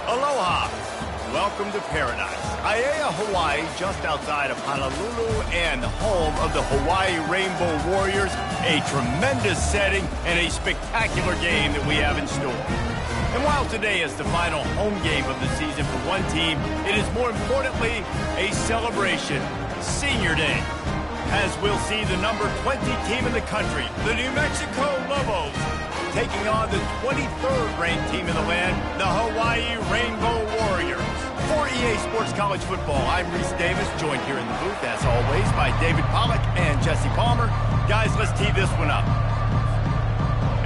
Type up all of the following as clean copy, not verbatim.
Aloha. Welcome to paradise. Aiea, Hawaii, just outside of Honolulu and home of the Hawaii Rainbow Warriors. A tremendous setting and a spectacular game that we have in store. And while today is the final home game of the season for one team, it is more importantly a celebration, Senior Day, as we'll see the number 20 team in the country, the New Mexico Lobos, taking on the 23rd ranked team in the land, the Hawaii Rainbow Warriors. For EA Sports College Football, I'm Reese Davis, joined here in the booth, as always, by David Pollack and Jesse Palmer. Guys, let's tee this one up.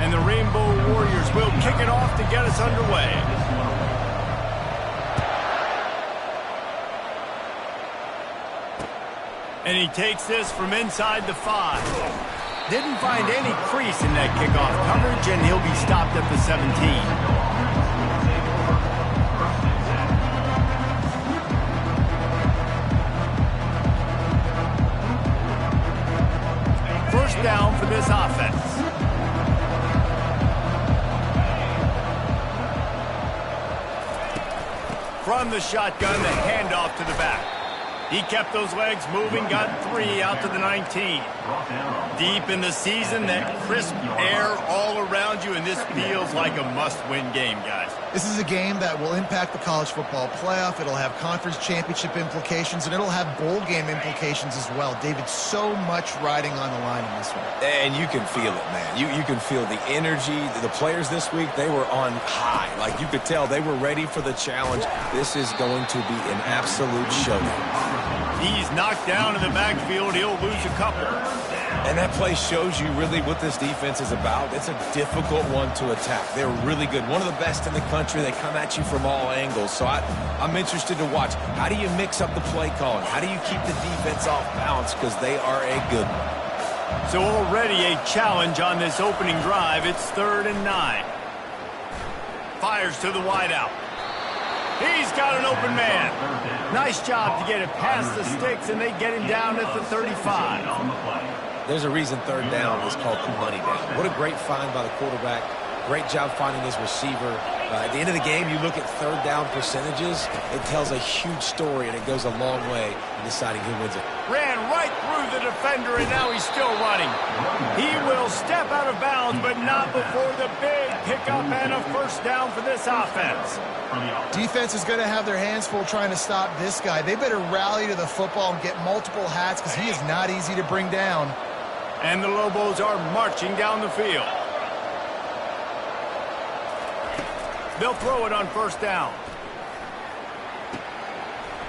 And the Rainbow Warriors will kick it off to get us underway. And he takes this from inside the 5. Didn't find any crease in that kickoff coverage, and he'll be stopped at the 17. First down for this offense. From the shotgun, the handoff to the back. He kept those legs moving, got 3 out to the 19. Deep in the season, that crisp air all around you, and this feels like a must-win game, guys. This is a game that will impact the college football playoff. It'll have conference championship implications, and it'll have bowl game implications as well. David, so much riding on the line in this one. And you can feel it, man. You can feel the energy. The players this week, they were on high. Like, you could tell they were ready for the challenge. This is going to be an absolute showdown. He's knocked down in the backfield. He'll lose a couple. And that play shows you really what this defense is about. It's a difficult one to attack. They're really good. One of the best in the country. They come at you from all angles. So I'm interested to watch. How do you mix up the play calling? How do you keep the defense off balance? Because they are a good one. So already a challenge on this opening drive. It's 3rd and 9. Fires to the wideout. He's got an open man. Nice job to get it past the sticks, and they get him down at the 35. There's a reason 3rd down is called money down. What a great find by the quarterback. Great job finding his receiver. At the end of the game, you look at 3rd down percentages. It tells a huge story, and it goes a long way in deciding who wins it. Ran right through the defender, and now he's still running. He will step out of bounds, but not before the big pickup and a first down for this offense. Defense is going to have their hands full trying to stop this guy. They better rally to the football and get multiple hats because he is not easy to bring down. And the Lobos are marching down the field. They'll throw it on first down.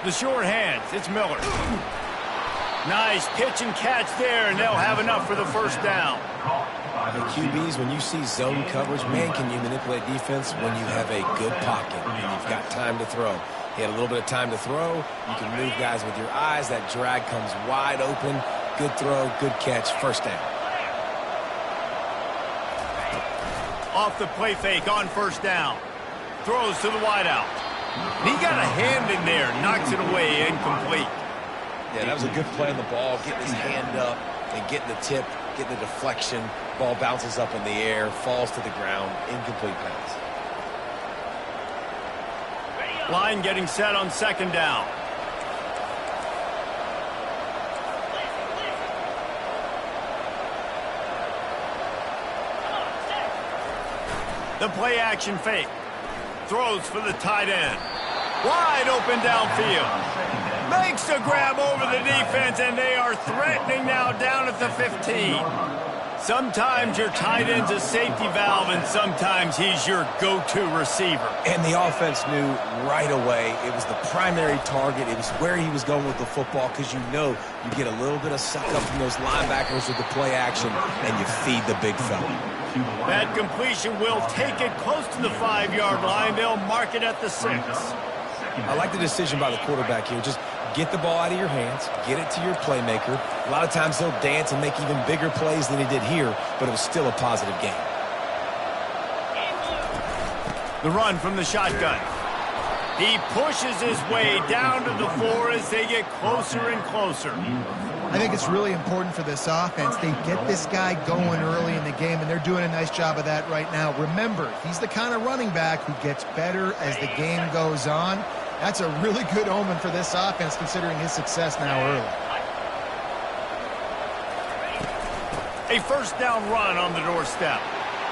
The short hands, it's Miller. Nice pitch and catch there, and they'll have enough for the first down. The QBs, when you see zone coverage, man, can you manipulate defense when you have a good pocket and you've got time to throw. He had a little bit of time to throw. You can move guys with your eyes. That drag comes wide open. Good throw, good catch, first down. Off the play fake on first down. Throws to the wideout. He got a hand in there, knocks it away, incomplete. Yeah, that was a good play on the ball, getting his hand up and getting the tip, getting the deflection. Ball bounces up in the air, falls to the ground, incomplete pass. Line getting set on 2nd down. The play action fake. Throws for the tight end. Wide open downfield. Makes a grab over the defense, and they are threatening now down at the 15. Sometimes your tight end's a safety valve, and sometimes he's your go-to receiver. And the offense knew right away it was the primary target. It was where he was going with the football because you know you get a little bit of suck up from those linebackers with the play action, and you feed the big fella. That completion will take it close to the 5-yard line. They'll mark it at the 6. I like the decision by the quarterback here. Just get the ball out of your hands, get it to your playmaker. A lot of times he'll dance and make even bigger plays than he did here, but it was still a positive game. The run from the shotgun. He pushes his way down to the 4 as they get closer and closer. I think it's really important for this offense. They get this guy going early in the game, and they're doing a nice job of that right now. Remember, he's the kind of running back who gets better as the game goes on. That's a really good omen for this offense, considering his success now early. A first down run on the doorstep.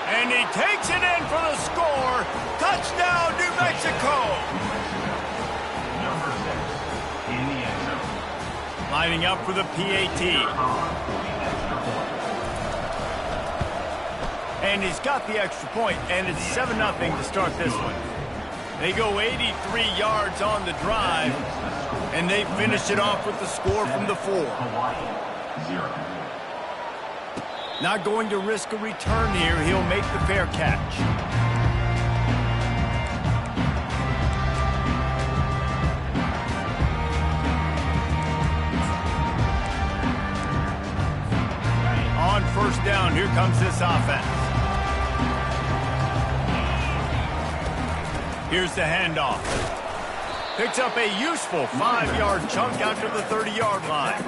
And he takes it in for the score. Touchdown, New Mexico. Number 6 in the end zone. Lining up for the PAT. And he's got the extra point, and it's 7-0 to start this one. They go 83 yards on the drive, and they finish it off with the score from the 4. Hawaii, 0. Not going to risk a return here. He'll make the fair catch. On first down, here comes this offense. Here's the handoff. Picks up a useful 5-yard chunk after the 30-yard line.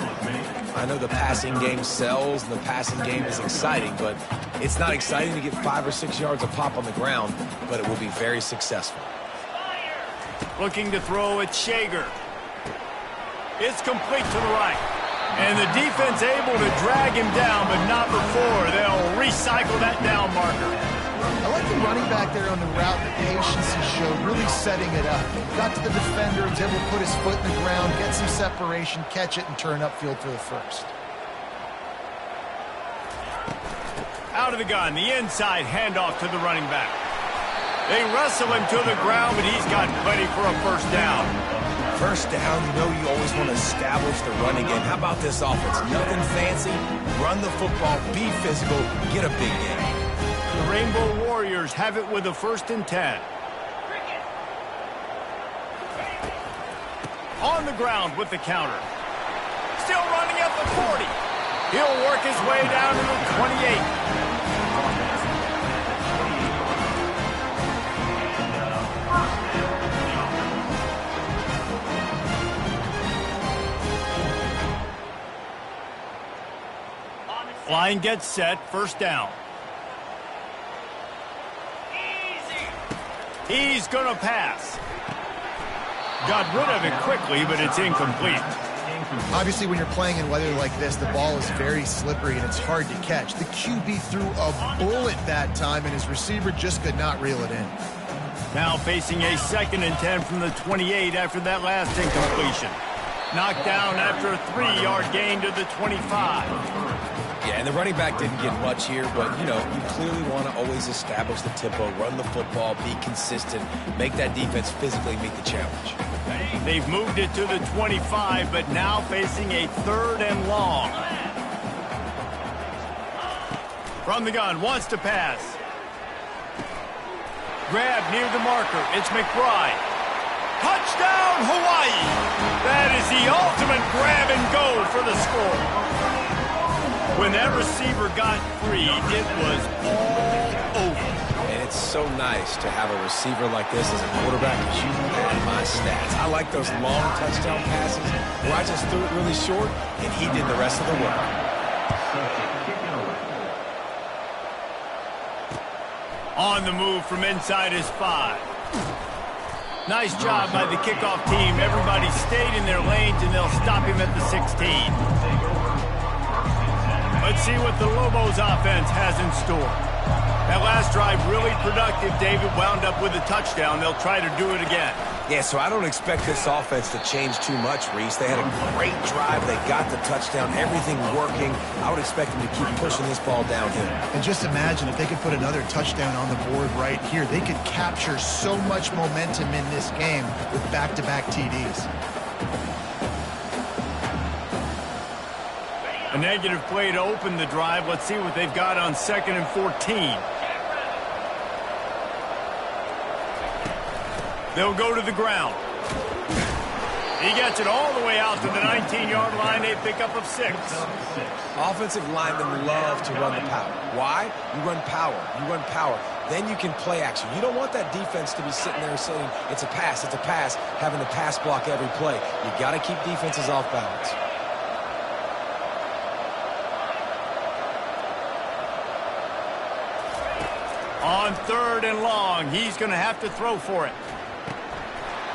I know the passing game sells and the passing game is exciting, but it's not exciting to get 5 or 6 yards of pop on the ground, but it will be very successful. Looking to throw at Shager. It's complete to the right. And the defense able to drag him down, but not before they'll recycle that down marker. I like the running back there on the route, the patience he showed, really setting it up. Got to the defender, was able to put his foot in the ground, get some separation, catch it, and turn upfield for the first. Out of the gun, the inside handoff to the running back. They wrestle him to the ground, but he's got plenty for a first down. First down, you know you always want to establish the running game. How about this offense? Nothing fancy. Run the football, be physical, get a big game. The Rainbow Warriors have it with a 1st and 10. On the ground with the counter. Still running at the 40. He'll work his way down to the 28. Line gets set, first down. He's going to pass. Got rid of it quickly, but it's incomplete. Obviously, when you're playing in weather like this, the ball is very slippery and it's hard to catch. The QB threw a bullet that time, and his receiver just could not reel it in. Now facing a 2nd and 10 from the 28 after that last incompletion. Knocked down after a 3-yard gain to the 25. Yeah, and the running back didn't get much here, but, you know, you clearly want to always establish the tempo, run the football, be consistent, make that defense physically meet the challenge. They've moved it to the 25, but now facing a 3rd and long. From the gun, wants to pass. Grab near the marker. It's McBride. Touchdown, Hawaii! That is the ultimate grab and go for the score. When that receiver got free, it was all over. And it's so nice to have a receiver like this as a quarterback, because you pad my stats. I like those long touchdown passes where I just threw it really short, and he did the rest of the work. On the move from inside his 5. Nice job by the kickoff team. Everybody stayed in their lanes, and they'll stop him at the 16. Let's see what the Lobos offense has in store. That last drive really productive. David wound up with a touchdown. They'll try to do it again. Yeah, so I don't expect this offense to change too much, Reese. They had a great drive. They got the touchdown. Everything working. I would expect them to keep pushing this ball downhill. And just imagine if they could put another touchdown on the board right here. They could capture so much momentum in this game with back-to-back TDs. A negative play to open the drive. Let's see what they've got on 2nd and 14. They'll go to the ground. He gets it all the way out to the 19-yard line. A pickup of 6. Offensive linemen love to run the power. Why? You run power. You run power. Then you can play action. You don't want that defense to be sitting there saying, it's a pass, having to pass block every play. You got to keep defenses off balance. 3rd and long. He's going to have to throw for it.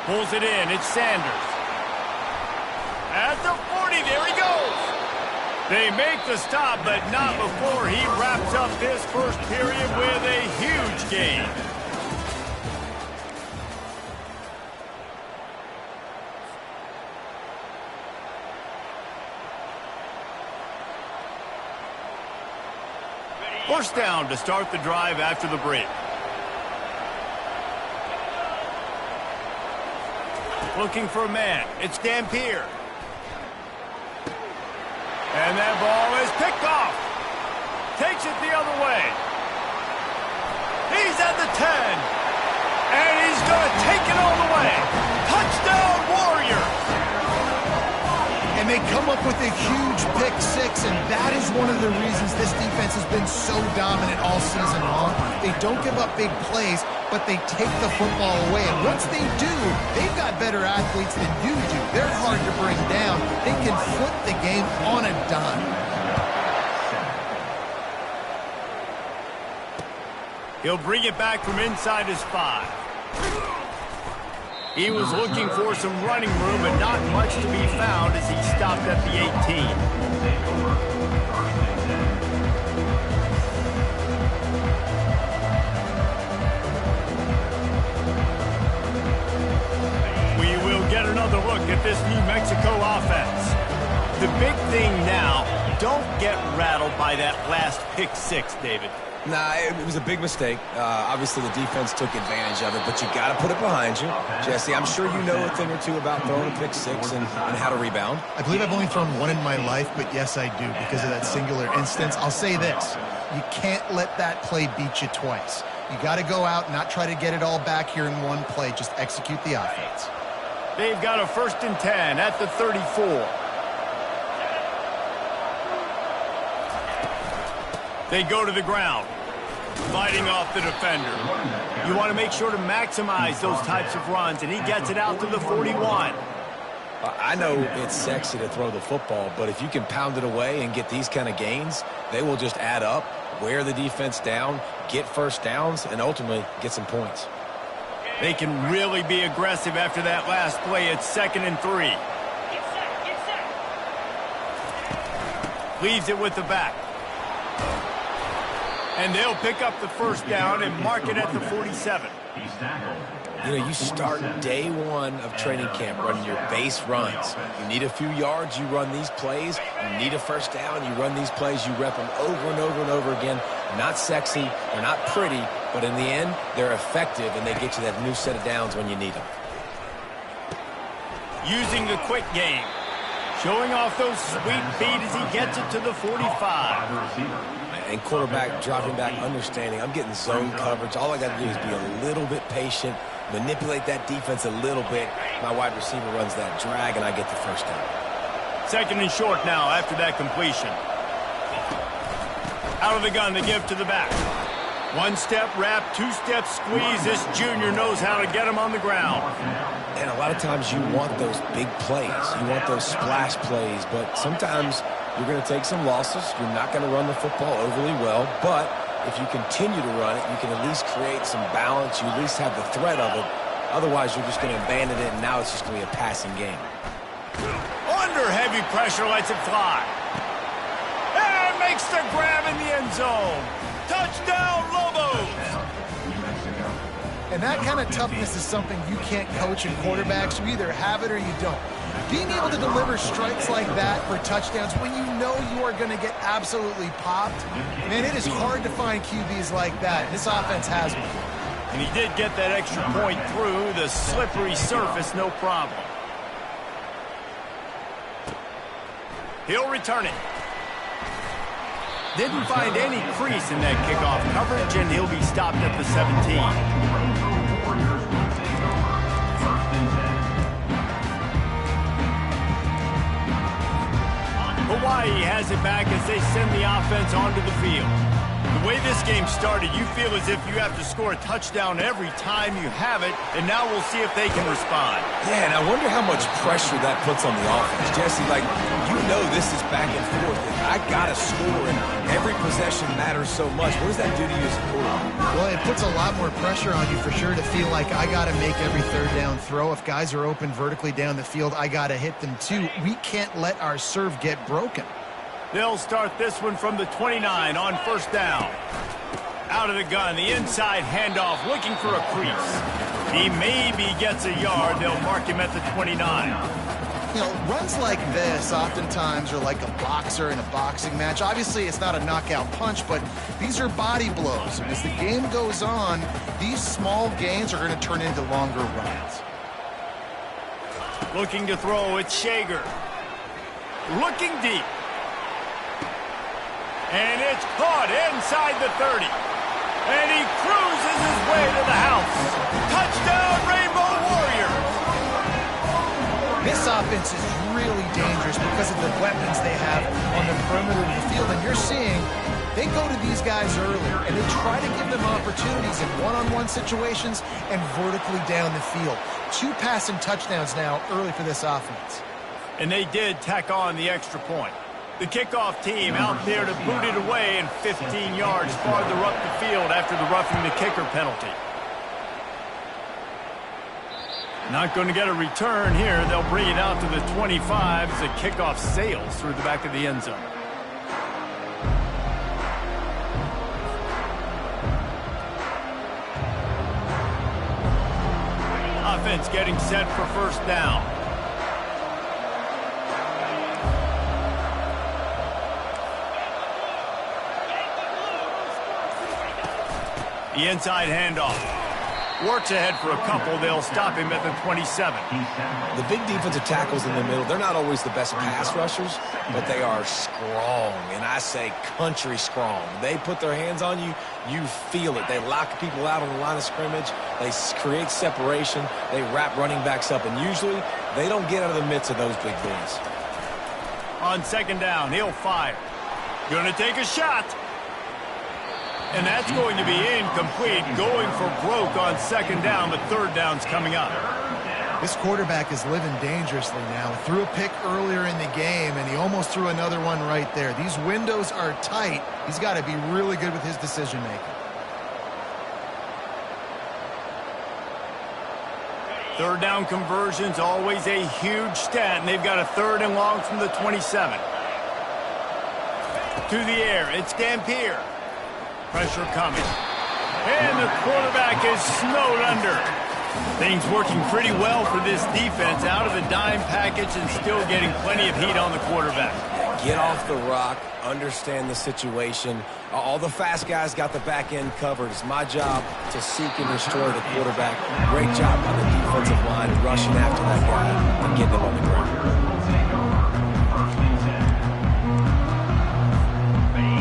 Pulls it in. It's Sanders. At the 40, there he goes. They make the stop, but not before he wraps up this first period with a huge gain. First down to start the drive after the break. Looking for a man. It's Dampier. And that ball is picked off. Takes it the other way. He's at the 10. And he's going to take it all the way. Touchdown, Warriors. And they come up with a huge pick six, and that is one of the reasons this defense has been so dominant all season long. They don't give up big plays, but they take the football away. And once they do, they've got better athletes than you do. They're hard to bring down. They can flip the game on a dime. He'll bring it back from inside his 5. He was looking for some running room, but not much to be found as he stopped at the 18. We will get another look at this New Mexico offense. The big thing now, don't get rattled by that last pick 6, David. Nah, it was a big mistake. Obviously, the defense took advantage of it, but you got to put it behind you. Jesse, I'm sure you know a thing or two about throwing a pick 6 and how to rebound. I believe I've only thrown one in my life, but yes, I do because of that singular instance. I'll say this. You can't let that play beat you twice. You got to go out and not try to get it all back here in one play. Just execute the offense. They've got a 1st and 10 at the 34. They go to the ground, fighting off the defender. You want to make sure to maximize those types of runs, and he gets it out to the 41. I know it's sexy to throw the football, but if you can pound it away and get these kind of gains, they will just add up, wear the defense down, get first downs, and ultimately get some points. They can really be aggressive after that last play. It's 2nd and 3. Leaves it with the back. And they'll pick up the 1st down and mark it at the 47. You know, you start day 1 of training camp running your base runs. You need a few yards, you run these plays. You need a 1st down, you run these plays. You rep them over and over and over again. Not sexy, they're not pretty, but in the end, they're effective, and they get you that new set of downs when you need them. Using the quick game. Showing off those sweet feet as he gets it to the 45. And quarterback dropping back, understanding I'm getting zone coverage. All I got to do is be a little bit patient, manipulate that defense a little bit. My wide receiver runs that drag, and I get the 1st down. 2nd and short now after that completion. Out of the gun, they give to the back. 1-step wrap, 2-step squeeze. This junior knows how to get him on the ground. And a lot of times you want those big plays. You want those splash plays, but sometimes you're going to take some losses. You're not going to run the football overly well, but if you continue to run it, you can at least create some balance. You at least have the threat of it. Otherwise, you're just going to abandon it, and now it's just going to be a passing game. Under heavy pressure, lets it fly. And makes the grab in the end zone. Touchdown, Lobos! And that kind of toughness is something you can't coach in quarterbacks. You either have it or you don't. Being able to deliver strikes like that for touchdowns when you know you are going to get absolutely popped, man, it is hard to find QBs like that. This offense has one. And he did get that extra point through the slippery surface, no problem. He'll return it. Didn't find any crease in that kickoff coverage, and he'll be stopped at the 17. Hawaii has it back as they send the offense onto the field. The The way this game started, you feel as if you have to score a touchdown every time you have it, and now we'll see if they can respond. Yeah, and I wonder how much pressure that puts on the offense. Jesse, like, you know this is back and forth. I got to score, and every possession matters so much. What does that do to you as a quarterback? Well, it puts a lot more pressure on you for sure to feel like I got to make every third down throw. If guys are open vertically down the field, I got to hit them too. We can't let our serve get broken. They'll start this one from the 29 on first down. Out of the gun, the inside handoff, looking for a crease. He maybe gets a yard. They'll mark him at the 29. You know, runs like this oftentimes are like a boxer in a boxing match. Obviously, it's not a knockout punch, but these are body blows. And as the game goes on, these small gains are going to turn into longer runs. Looking to throw, it's Shager. Looking deep. And it's caught inside the 30. And he cruises his way to the house. Touchdown, Rainbow Warriors! This offense is really dangerous because of the weapons they have on the perimeter of the field. And you're seeing they go to these guys earlier, and they try to give them opportunities in one-on-one situations and vertically down the field. 2 passing touchdowns now early for this offense. And they did tack on the extra point. The kickoff team out there to boot it away and 15 yards farther up the field after the roughing the kicker penalty. Not going to get a return here. They'll bring it out to the 25 as the kickoff sails through the back of the end zone. Offense getting set for first down. The inside handoff. Works ahead for a couple. They'll stop him at the 27. The big defensive tackles in the middle, they're not always the best pass rushers, but they are strong, and I say country strong. They put their hands on you, you feel it. They lock people out on the line of scrimmage. They create separation. They wrap running backs up, and usually they don't get out of the midst of those big boys. On second down, he'll fire. Going to take a shot. And that's going to be incomplete, going for broke on second down, but third down's coming up. This quarterback is living dangerously now. Threw a pick earlier in the game, and he almost threw another one right there. These windows are tight. He's got to be really good with his decision-making. Third down conversion's always a huge stat, and they've got a third and long from the 27. To the air, it's Dampier. Pressure coming. And the quarterback is snowed under. Things working pretty well for this defense, out of the dime package and still getting plenty of heat on the quarterback. Get off the rock, understand the situation. All the fast guys got the back end covered. It's my job to seek and destroy the quarterback. Great job on the defensive line rushing after that guy and getting him on the ground.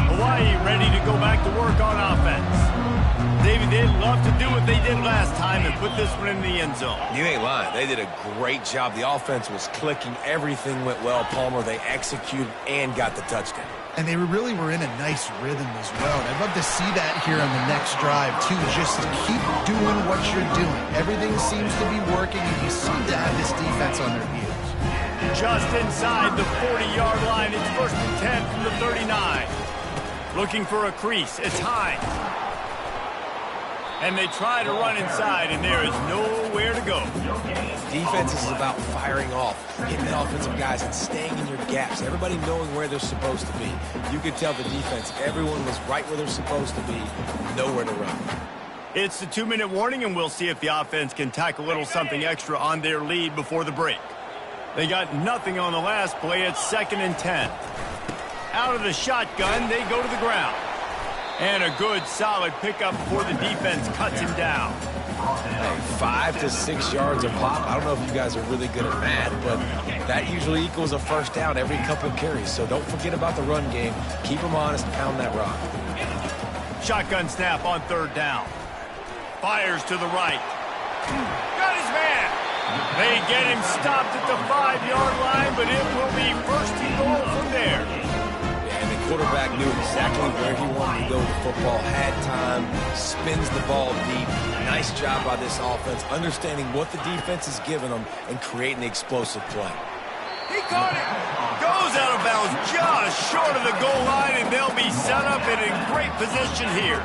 Hawaii ready to go back to work on offense. David, they'd love to do what they did last time and put this one in the end zone. You ain't lying. They did a great job. The offense was clicking. Everything went well. Palmer, they executed and got the touchdown. And they really were in a nice rhythm as well. And I'd love to see that here on the next drive, too. Just keep doing what you're doing. Everything seems to be working, and you seem to have this defense on their heels. Just inside the 40-yard line. It's first and 10 from the 39. Looking for a crease. It's Hines. And they try to run inside, and there is nowhere to go. Defense is about firing off, hitting the offensive guys, and staying in your gaps. Everybody knowing where they're supposed to be. You could tell the defense, everyone was right where they're supposed to be, nowhere to run. It's the 2-minute warning, and we'll see if the offense can tack a little something extra on their lead before the break. They got nothing on the last play. It's second and 10. Out of the shotgun, they go to the ground. And a good, solid pickup before the defense cuts him down. Hey, 5 to 6 yards a pop. I don't know if you guys are really good at math, but that usually equals a first down every couple of carries. So don't forget about the run game. Keep them honest, pound that rock. Shotgun snap on third down. Fires to the right. Got his man. They get him stopped at the 5-yard line, but it will be first and goal from there. quarterback knew exactly where he wanted to go with the football, had time, spins the ball deep. Nice job by this offense, understanding what the defense is giving them and creating the explosive play. He caught it. Goes out of bounds just short of the goal line, and they'll be set up in a great position here.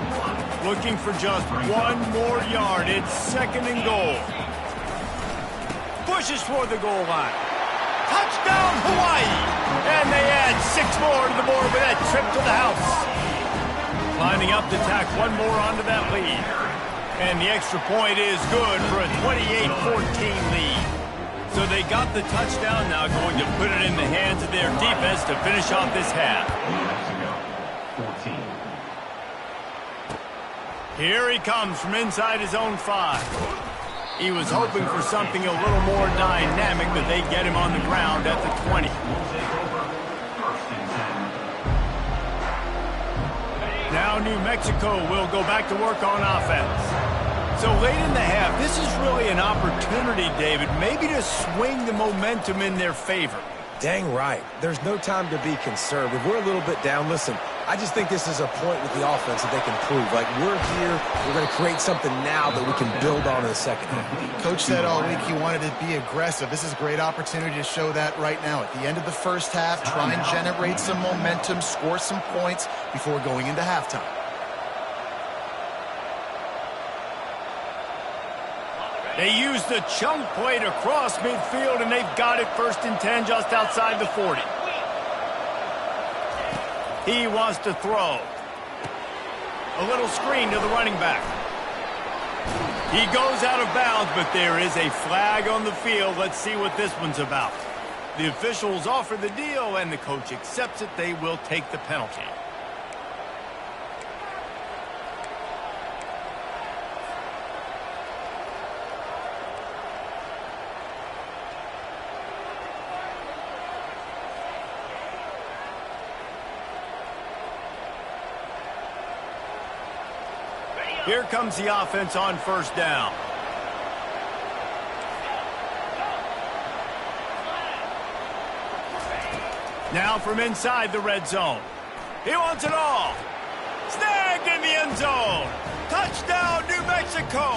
Looking for just one more yard. It's 2nd and goal. Pushes toward the goal line. Touchdown, Hawaii! And they add 6 more to the board with that trip to the house. Lining up to tack one more onto that lead. And the extra point is good for a 28-14 lead. So they got the touchdown, now going to put it in the hands of their defense to finish off this half. Here he comes from inside his own 5. He was hoping for something a little more dynamic, but they get him on the ground at the 20. Now New Mexico will go back to work on offense. So late in the half, this is really an opportunity, David, maybe to swing the momentum in their favor. Dang right. There's no time to be conservative. We're a little bit down. Listen, I just think this is a point with the offense that they can prove. Like, we're here, we're going to create something now that we can build on in the second half. Coach said all week he wanted to be aggressive. This is a great opportunity to show that right now. At the end of the first half, try and generate some momentum, score some points before going into halftime. They use the chunk play to cross midfield, and they've got it 1st and 10 just outside the 40. He wants to throw. A little screen to the running back. He goes out of bounds, but there is a flag on the field. Let's see what this one's about. The officials offer the deal, and the coach accepts it. They will take the penalty. Here comes the offense on 1st down. Now from inside the red zone. He wants it all. Snagged in the end zone. Touchdown, New Mexico.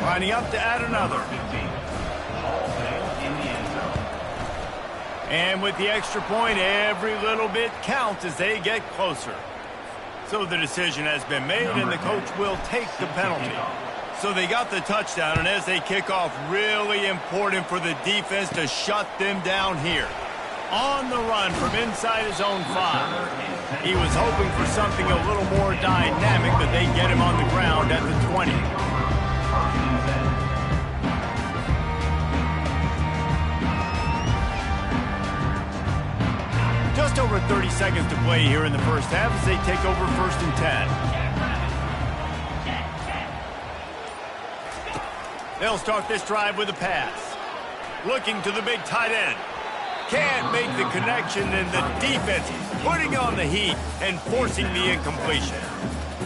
Lining up to add another. And with the extra point, every little bit counts as they get closer. So the decision has been made, and the coach will take the penalty. So they got the touchdown, and as they kick off, really important for the defense to shut them down here. On the run from inside his own 5. He was hoping for something a little more dynamic, but they get him on the ground at the 20. Just over 30 seconds to play here in the first half as they take over 1st and 10. They'll start this drive with a pass. Looking to the big tight end. Can't make the connection, and the defense putting on the heat and forcing the incompletion.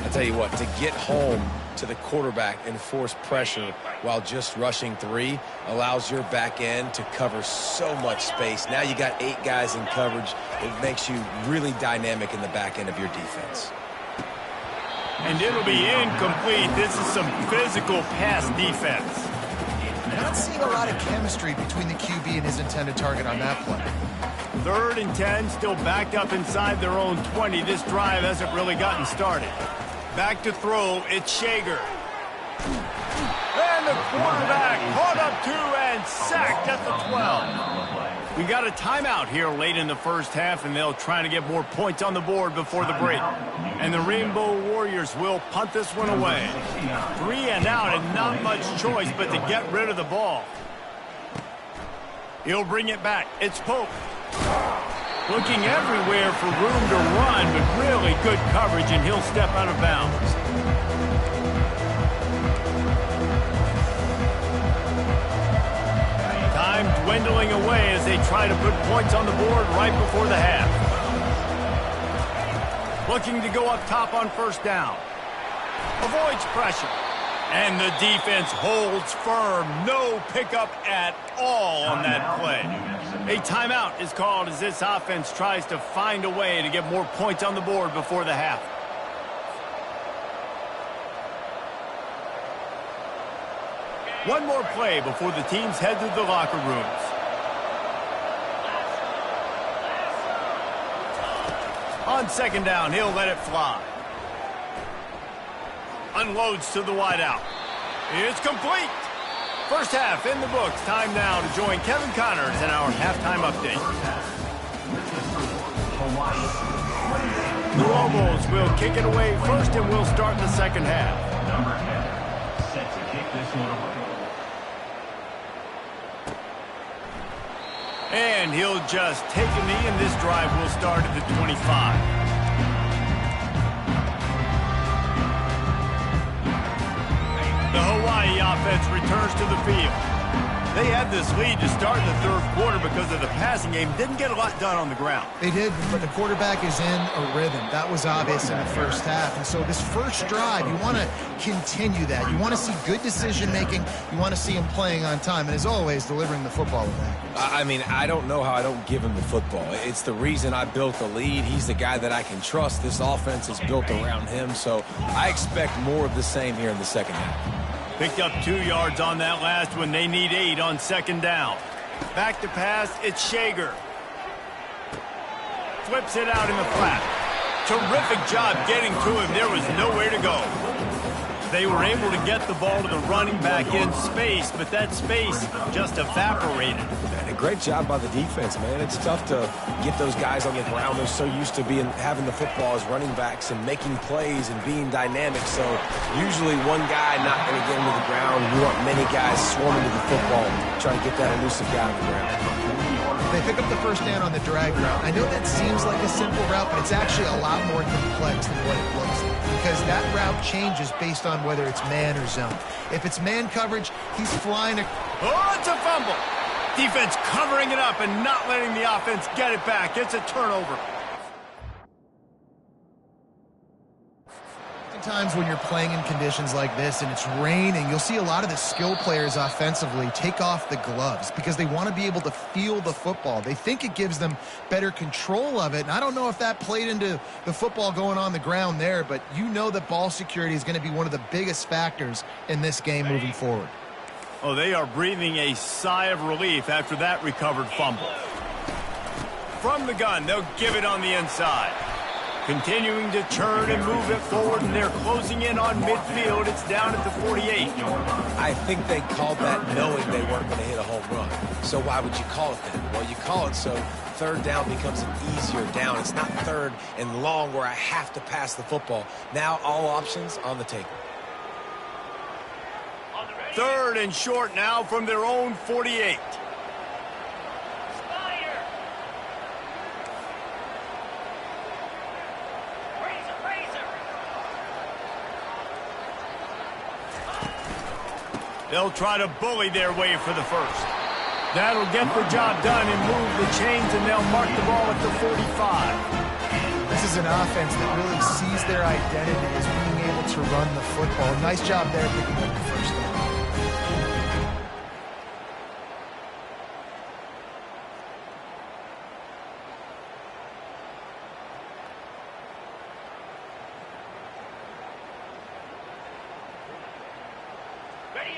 I tell you what, to get home to the quarterback and force pressure while just rushing 3 allows your back end to cover so much space. Now you got 8 guys in coverage. It makes you really dynamic in the back end of your defense. And it'll be incomplete. This is some physical pass defense. Not seeing a lot of chemistry between the QB and his intended target on that play. 3rd and 10, still backed up inside their own 20. This drive hasn't really gotten started. Back to throw, it's Shager. And the quarterback caught up 2 and sacked at the 12. We got a timeout here late in the first half, and they'll try to get more points on the board before the break. And the Rainbow Warriors will punt this one away. 3 and out, and not much choice but to get rid of the ball. He'll bring it back. It's Pope. Looking everywhere for room to run, but really good coverage, and he'll step out of bounds. Time dwindling away as they try to put points on the board right before the half. Looking to go up top on 1st down. Avoids pressure. And the defense holds firm. No pickup at all on that play. A timeout is called as this offense tries to find a way to get more points on the board before the half. One more play before the teams head to the locker rooms. On second down, he'll let it fly. Unloads to the wideout. It's complete. First half in the books. Time now to join Kevin Connors in our halftime update. The Lobos will kick it away first, and we'll start the second half. Number 10, set to kick this one away. And he'll just take a knee, and this drive will start at the 25. The Hawaii offense returns to the field. They had this lead to start the third quarter because of the passing game. Didn't get a lot done on the ground. They did, but the quarterback is in a rhythm. That was obvious in the first half. And so this first drive, you want to continue that. You want to see good decision-making. You want to see him playing on time. And as always, delivering the football with that. I mean, I don't know how I don't give him the football. It's the reason I built the lead. He's the guy that I can trust. This offense is built around him. So I expect more of the same here in the second half. Picked up 2 yards on that last one. They need 8 on second down. Back to pass, it's Shager. Flips it out in the flat. Terrific job getting to him. There was nowhere to go. They were able to get the ball to the running back in space, but that space just evaporated. And a great job by the defense, man. It's tough to get those guys on the ground. They're so used to having the football as running backs and making plays and being dynamic. So usually one guy not going to get him to the ground. You want many guys swarming to the football, trying to get that elusive guy on the ground. They pick up the first down on the drag route. I know that seems like a simple route, but it's actually a lot more complex than what it looks like, because that route changes based on whether it's man or zone. If it's man coverage, he's flying. Oh, it's a fumble. Defense covering it up and not letting the offense get it back. It's a turnover. Times when you're playing in conditions like this and it's raining, you'll see a lot of the skill players offensively take off the gloves because they want to be able to feel the football. They think it gives them better control of it, and I don't know if that played into the football going on the ground there, but you know that ball security is going to be one of the biggest factors in this game moving forward. Oh, they are breathing a sigh of relief after that recovered fumble. From the gun, they'll give it on the inside. Continuing to turn and move it forward, and they're closing in on midfield. It's down at the 48. I think they called that knowing they weren't going to hit a home run. So why would you call it that? Well, you call it so third down becomes an easier down. It's not third and long where I have to pass the football. Now all options on the table. Third and short now from their own 48. They'll try to bully their way for the first. That'll get the job done and move the chains, and they'll mark the ball at the 45. This is an offense that really sees their identity as being able to run the football. Nice job there picking up the first down.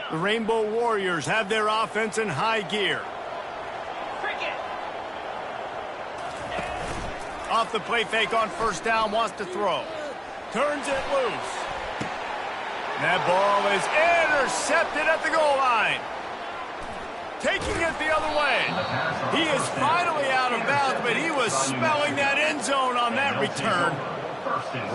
The Rainbow Warriors have their offense in high gear. Off the play fake on first down, wants to throw. Turns it loose. That ball is intercepted at the goal line. Taking it the other way. He is finally out of bounds, but he was smelling that end zone on that return.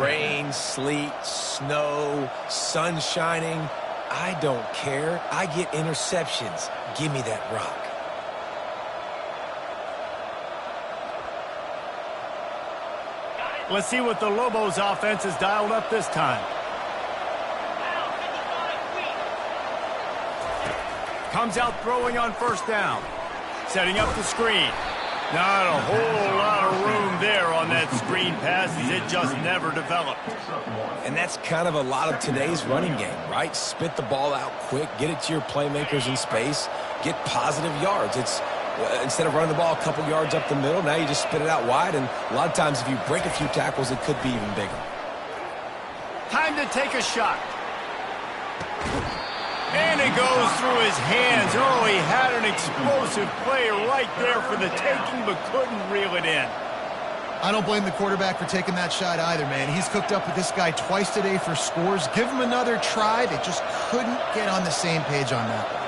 Rain, sleet, snow, sun shining. I don't care. I get interceptions. Give me that rock. Let's see what the Lobos offense has dialed up this time. Comes out throwing on first down. Setting up the screen. Not a whole lot of room there on that screen pass as it just never developed. And that's kind of a lot of today's running game, right? Spit the ball out quick, get it to your playmakers in space, get positive yards. It's instead of running the ball a couple yards up the middle, now you just spit it out wide, and a lot of times if you break a few tackles, it could be even bigger. Time to take a shot. And it goes through his hands. Oh, he had an explosive play right there for the taking, but couldn't reel it in. I don't blame the quarterback for taking that shot either, man. He's cooked up with this guy twice today for scores. Give him another try. They just couldn't get on the same page on that one.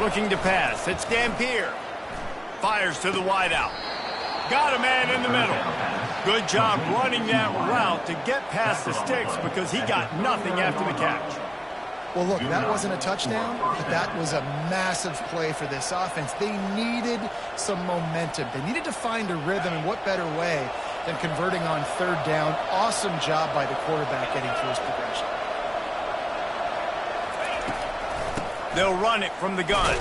Looking to pass. It's Dampier. Fires to the wideout. Got a man in the middle. Good job running that route to get past the sticks because he got nothing after the catch. Well, look, that wasn't a touchdown, but that was a massive play for this offense. They needed some momentum. They needed to find a rhythm, and what better way than converting on third down. Awesome job by the quarterback getting through his progression. They'll run it from the gun.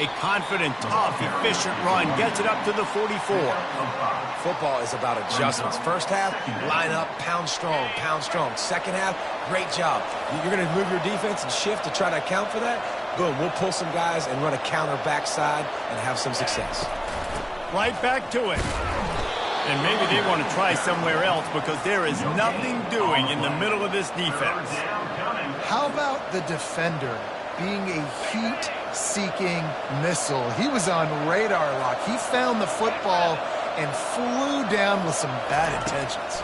A confident, tough, efficient run gets it up to the 44. Football is about adjustments. First half, line up, pound strong, pound strong. Second half, great job. You're going to move your defense and shift to try to account for that? Boom, we'll pull some guys and run a counter backside and have some success. Right back to it. And maybe they want to try somewhere else because there is nothing doing in the middle of this defense. How about the defender being a heat-seeking missile? He was on radar lock. He found the football and flew down with some bad intentions.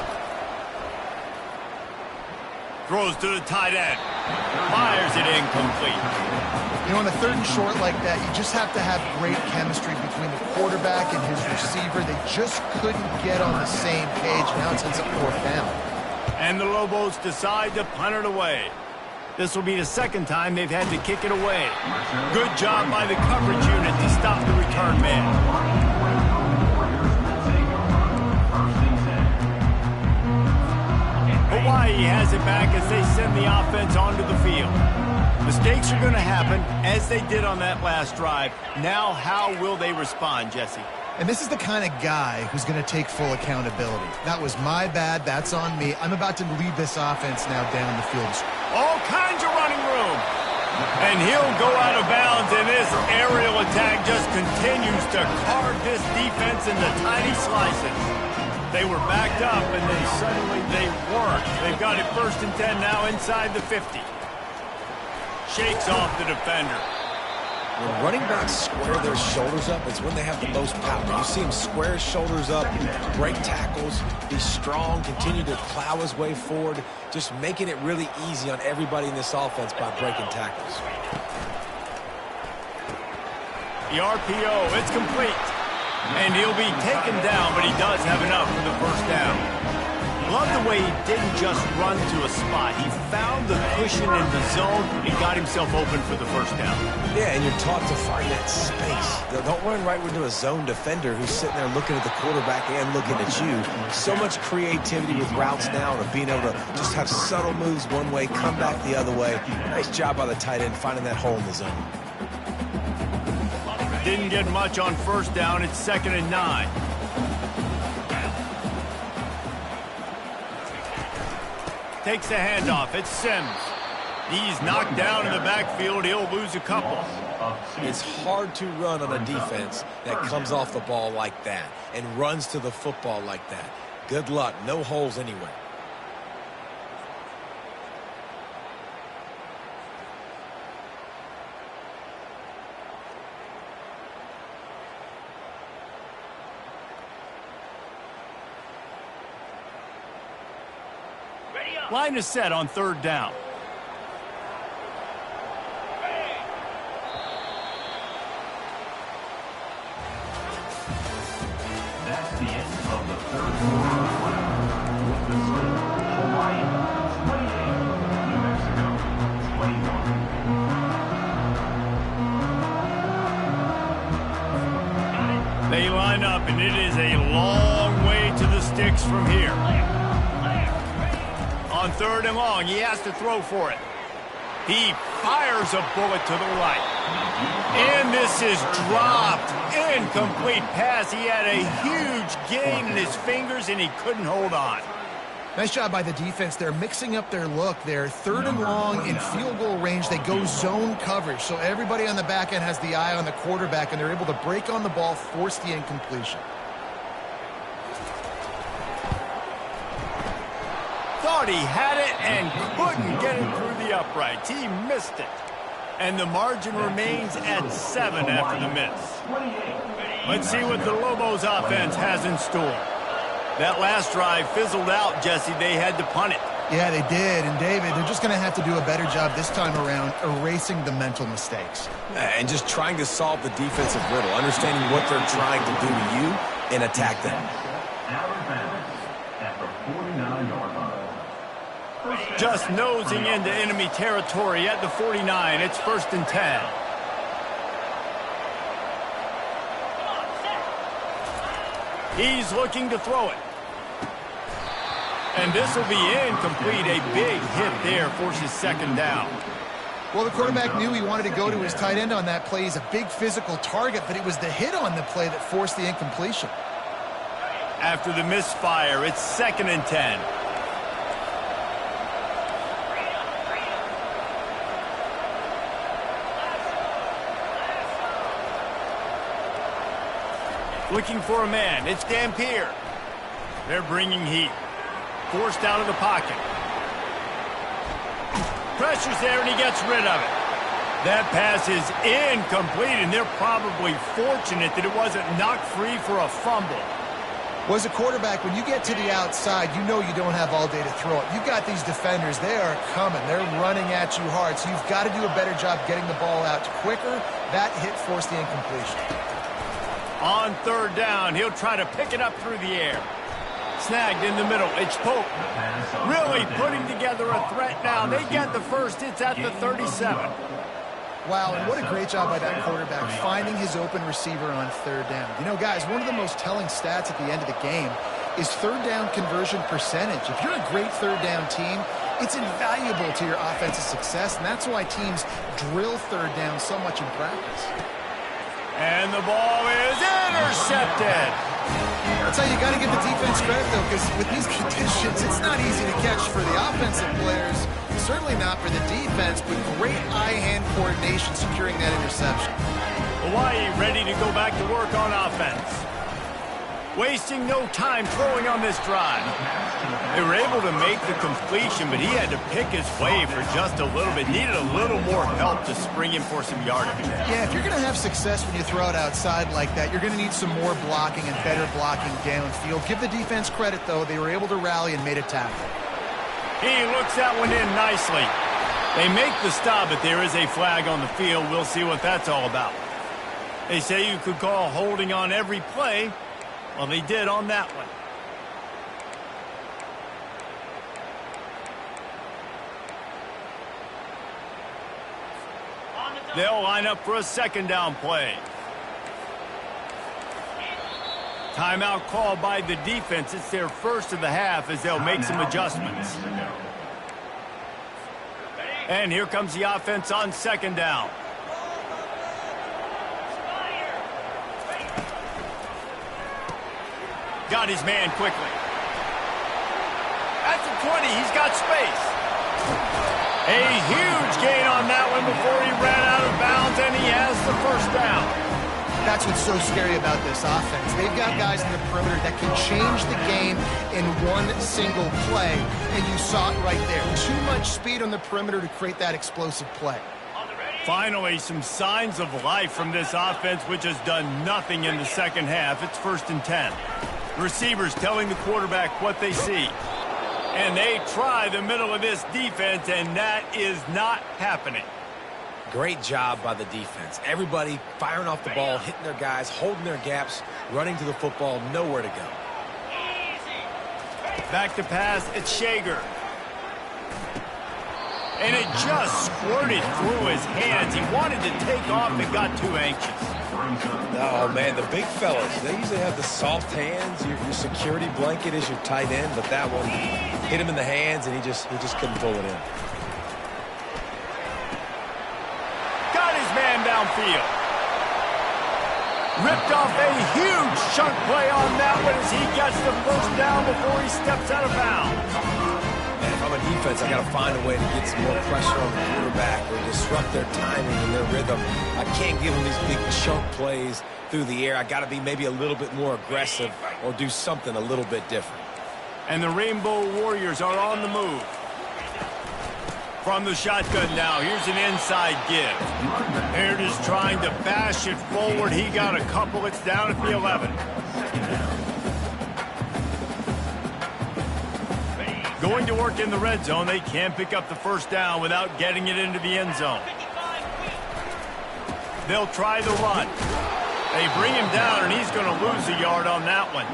Throws to the tight end. Fires it incomplete. You know, on a third and short like that, you just have to have great chemistry between the quarterback and his receiver. They just couldn't get on the same page. Now it's ends up fourth down. And the Lobos decide to punt it away. This will be the second time they've had to kick it away. Good job by the coverage unit to stop the return man. Hawaii has it back as they send the offense onto the field. Mistakes are going to happen, as they did on that last drive. Now, how will they respond, Jesse? And this is the kind of guy who's going to take full accountability. That was my bad. That's on me. I'm about to lead this offense now down the field. All kinds of running room. And he'll go out of bounds, and this aerial attack just continues to carve this defense into tiny slices. They were backed up, and then suddenly they weren't. They've got it 1st and 10 now inside the 50. Shakes off the defender. When running backs square their shoulders up, it's when they have the most power. You see him square his shoulders up, break tackles, be strong, continue to plow his way forward, just making it really easy on everybody in this offense by breaking tackles. The RPO, it's complete. And he'll be taken down, but he does have enough for the first down. Love the way he didn't just run to a spot. He found the cushion in the zone and got himself open for the first down. Yeah, and you're taught to find that space. Don't run right into a zone defender who's sitting there looking at the quarterback and looking at you. So much creativity with routes now and being able to just have subtle moves one way, come back the other way. Nice job by the tight end finding that hole in the zone. Didn't get much on first down. It's 2nd and 9. Takes the handoff. It's Sims. He's knocked down in the backfield. He'll lose a couple. It's hard to run on a defense that comes off the ball like that and runs to the football like that. Good luck. No holes anywhere. Line is set on 3rd down. That's the end of the 3rd quarter. With the score, Hawaii 28, New Mexico 21. They line up, and it is a long way to the sticks from here. On 3rd and long, he has to throw for it. He fires a bullet to the right. And this is dropped. Incomplete pass. He had a huge gain in his fingers, and he couldn't hold on. Nice job by the defense. They're mixing up their look. They're 3rd and long in field goal range. They go zone coverage. So everybody on the back end has the eye on the quarterback, and they're able to break on the ball, force the incompletion. Thought he had it and couldn't get it through the uprights. He missed it. And the margin remains at 7 after the miss. Let's see what the Lobos offense has in store. That last drive fizzled out, Jesse. They had to punt it. Yeah, they did. And, David, they're just going to have to do a better job this time around erasing the mental mistakes. And just trying to solve the defensive riddle, understanding what they're trying to do to you and attack them. Just nosing into enemy territory at the 49. It's 1st and 10. He's looking to throw it. And this will be incomplete. A big hit there forces 2nd down. Well, the quarterback knew he wanted to go to his tight end on that play. He's a big physical target, but it was the hit on the play that forced the incompletion. After the misfire, it's 2nd and 10. Looking for a man. It's Dampier. They're bringing heat. Forced out of the pocket. Pressure's there, and he gets rid of it. That pass is incomplete, and they're probably fortunate that it wasn't knocked free for a fumble. Well, as a quarterback, when you get to the outside, you know you don't have all day to throw it. You've got these defenders. They are coming. They're running at you hard, so you've got to do a better job getting the ball out quicker. That hit forced the incompletion. On 3rd down, he'll try to pick it up through the air. Snagged in the middle. It's Pope. Really putting together a threat now. They get the first. It's at the 37. Wow, and what a great job by that quarterback finding his open receiver on 3rd down. You know, guys, one of the most telling stats at the end of the game is 3rd down conversion percentage. If you're a great 3rd down team, it's invaluable to your offensive success, and that's why teams drill 3rd down so much in practice. And the ball is intercepted. That's how you got to give the defense credit, though, because with these conditions, it's not easy to catch for the offensive players, certainly not for the defense, but great eye-hand coordination securing that interception. Hawaii ready to go back to work on offense. Wasting no time throwing on this drive. They were able to make the completion, but he had to pick his way for just a little bit. Needed a little more help to spring him for some yardage. Yeah, if you're going to have success when you throw it outside like that, you're going to need some more blocking and better blocking downfield. Give the defense credit, though. They were able to rally and made a tackle. He looks that one in nicely. They make the stop, but there is a flag on the field. We'll see what that's all about. They say you could call holding on every play. Well, they did on that one. They'll line up for a 2nd down play. Timeout called by the defense. It's their first of the half as they'll make some adjustments. And here comes the offense on 2nd down. Got his man quickly. At the 20, he's got space. A huge gain on that one before he ran out of bounds, and he has the 1st down. That's what's so scary about this offense. They've got guys in the perimeter that can change the game in one single play, and you saw it right there. Too much speed on the perimeter to create that explosive play. Finally, some signs of life from this offense, which has done nothing in the 2nd half. It's 1st and 10. Receivers telling the quarterback what they see. And they try the middle of this defense, and that is not happening. Great job by the defense. Everybody firing off the ball, hitting their guys, holding their gaps, running to the football, nowhere to go. Back to pass, it's Shager. And it just squirted through his hands. He wanted to take off and got too anxious. Oh, man, the big fellas, they usually have the soft hands. Your security blanket is your tight end, but that one hit him in the hands, and he just couldn't pull it in. Got his man down downfield. Ripped off a huge chunk play on that one as he gets the first down before he steps out of bounds. And if I'm a defense, I got to find a way to get some more pressure on the quarterback or disrupt their timing and their rhythm. I can't give them these big chunk plays through the air. I got to be maybe a little bit more aggressive or do something a little bit different. And the Rainbow Warriors are on the move. From the shotgun now, here's an inside give. Baird is trying to bash it forward. He got a couple. It's down at the 11. Going to work in the red zone. They can't pick up the first down without getting it into the end zone. They'll try the run. They bring him down, and he's going to lose a yard on that one.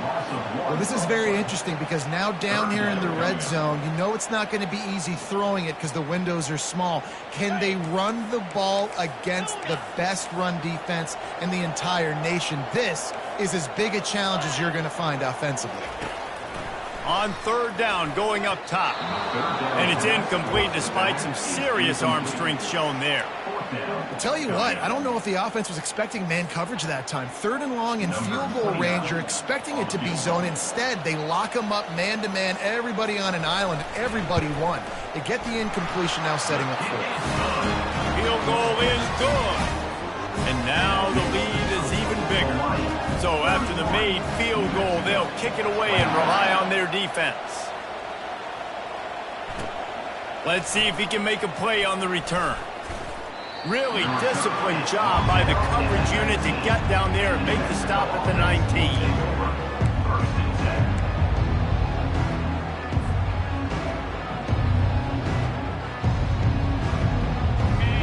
Well, this is very interesting because now down here in the red zone, you know it's not going to be easy throwing it because the windows are small. Can they run the ball against the best run defense in the entire nation? This is as big a challenge as you're going to find offensively. On third down, going up top. And it's incomplete despite some serious arm strength shown there. I'll tell you what, I don't know if the offense was expecting man coverage that time. Third and long in field goal range, you're expecting it to be zone. Instead, they lock them up man-to-man, everybody on an island, everybody won. They get the incompletion now setting up for it. Field goal is good. And now the lead is even bigger. So after the made field goal, they'll kick it away and rely on their defense. Let's see if he can make a play on the return. Really disciplined job by the coverage unit to get down there and make the stop at the 19.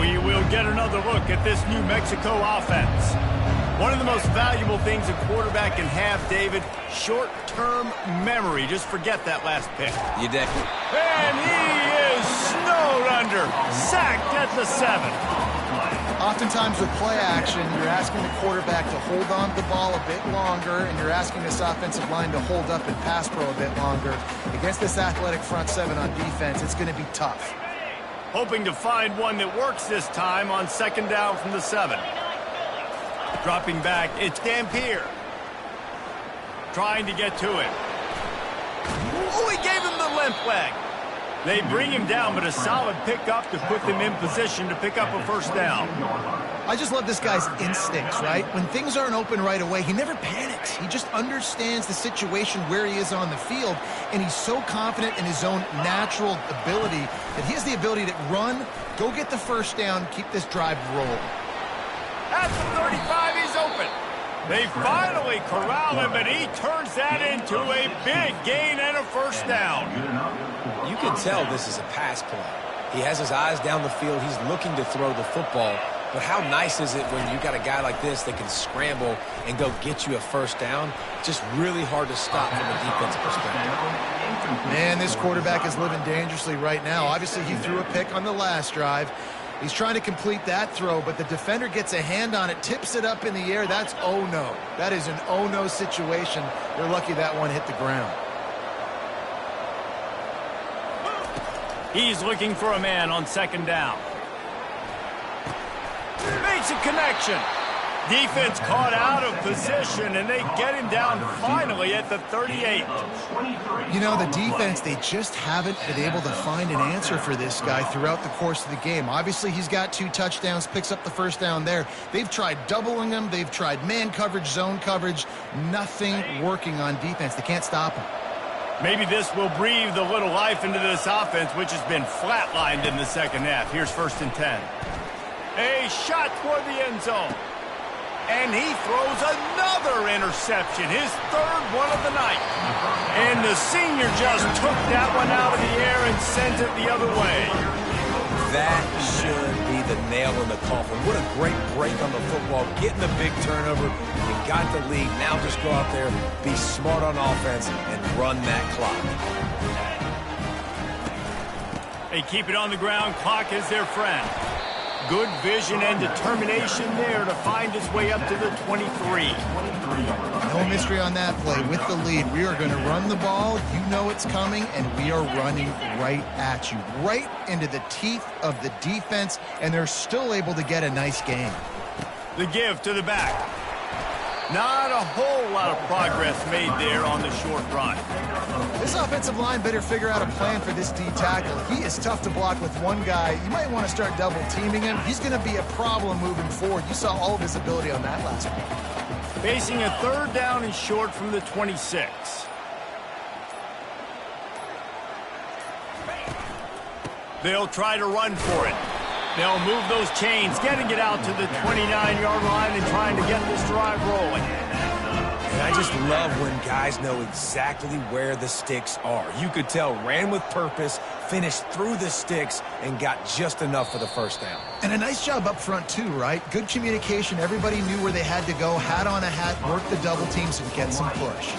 We will get another look at this New Mexico offense. One of the most valuable things a quarterback can have, David, short-term memory. Just forget that last pick. You did. And he is snowed under, sacked at the 7. Oftentimes with play action, you're asking the quarterback to hold on to the ball a bit longer, and you're asking this offensive line to hold up and pass pro a bit longer. Against this athletic front 7 on defense, it's going to be tough. Hoping to find one that works this time on second down from the 7. Dropping back, it's Dampier. Trying to get to it. Oh, he gave him the limp leg. They bring him down, but a solid pickup to put them in position to pick up a first down. I just love this guy's instincts, right? When things aren't open right away, he never panics. He just understands the situation where he is on the field, and he's so confident in his own natural ability that he has the ability to run, go get the first down, keep this drive rolling. At the 35, he's open. They finally corral him, and he turns that into a big gain and a first down. You can tell this is a pass play. He has his eyes down the field. He's looking to throw the football. But how nice is it when you got a guy like this that can scramble and go get you a first down? Just really hard to stop from a defensive perspective. Man, this quarterback is living dangerously right now. Obviously, he threw a pick on the last drive. He's trying to complete that throw, but the defender gets a hand on it, tips it up in the air. That's oh-no. That is an oh-no situation. They're lucky that one hit the ground. He's looking for a man on second down. Makes a connection. Defense caught out of position, and they get him down finally at the 38. You know, the defense, they just haven't been able to find an answer for this guy throughout the course of the game. Obviously, he's got 2 touchdowns, picks up the first down there. They've tried doubling him. They've tried man coverage, zone coverage. Nothing working on defense. They can't stop him. Maybe this will breathe a little life into this offense, which has been flatlined in the second half. Here's 1st and 10. A shot toward the end zone. And he throws another interception, his 3rd one of the night. And the senior just took that one out of the air and sends it the other way. That should be the nail in the coffin. What a great break on the football, getting the big turnover. You got the lead. Now just go out there, be smart on offense, and run that clock. They keep it on the ground. Clock is their friend. Good vision and determination there to find his way up to the 23. No mystery on that play. With the lead, we are going to run the ball. You know it's coming, and we are running right at you, right into the teeth of the defense, and they're still able to get a nice game. The give to the back. Not a whole lot of progress made there on the short run. This offensive line better figure out a plan for this D tackle. He is tough to block with one guy. You might want to start double teaming him. He's going to be a problem moving forward. You saw all of his ability on that last one. Facing a third down and short from the 26. They'll try to run for it. They'll move those chains, getting it out to the 29-yard line and trying to get this drive rolling. And I just love when guys know exactly where the sticks are. You could tell ran with purpose, finished through the sticks, and got just enough for the first down. And a nice job up front, too, right? Good communication. Everybody knew where they had to go, hat on a hat, work the double teams, and get some push.